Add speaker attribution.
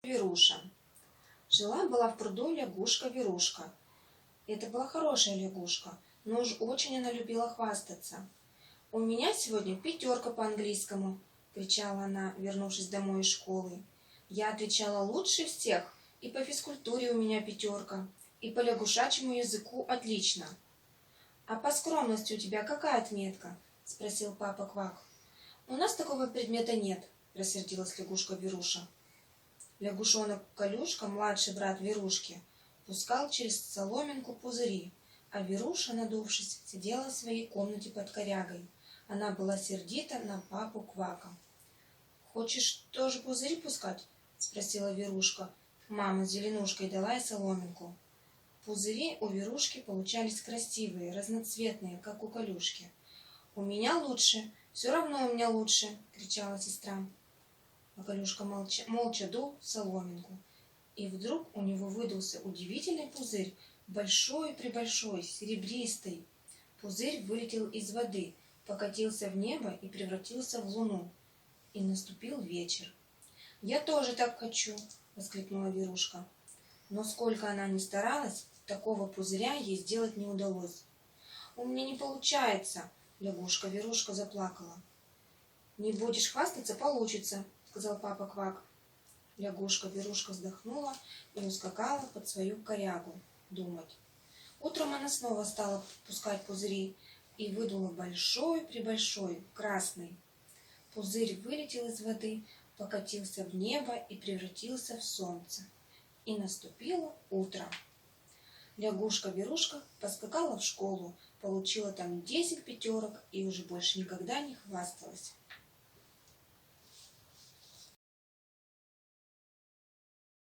Speaker 1: Веруша. Жила-была в пруду лягушка-верушка. Это была хорошая лягушка, но уж очень она любила хвастаться. «У меня сегодня 5 по английскому!» — кричала она, вернувшись домой из школы. Я отвечала: лучше всех, и по физкультуре у меня 5, и по лягушачьему языку отлично. «А по скромности у тебя какая отметка?» — спросил папа Квак. «У нас такого предмета нет», — рассердилась лягушка-веруша. Лягушонок Колюшка, младший брат Верушки, пускал через соломинку пузыри, а Веруша, надувшись, сидела в своей комнате под корягой. Она была сердита на папу Квака. «Хочешь тоже пузыри пускать?» — спросила Верушка. Мама с Зеленушкой дала ей соломинку. Пузыри у Верушки получались красивые, разноцветные, как у Колюшки. «У меня лучше, все равно у меня лучше!» — кричала сестра. А Колюшка молча дул соломинку, и вдруг у него выдался удивительный пузырь, большой-пребольшой, серебристый. Пузырь вылетел из воды, покатился в небо и превратился в луну. И наступил вечер. «Я тоже так хочу!» — воскликнула Верушка. Но сколько она ни старалась, такого пузыря ей сделать не удалось. «У меня не получается!» — лягушка-верушка заплакала. «Не будешь хвастаться — получится!» — сказал папа Квак. Лягушка-верушка вздохнула и ускакала под свою корягу думать. Утром она снова стала пускать пузыри и выдула большой-пребольшой, красный. Пузырь вылетел из воды, покатился в небо и превратился в солнце. И наступило утро. Лягушка-верушка поскакала в школу, получила там 10 пятерок и уже больше никогда не хвасталась.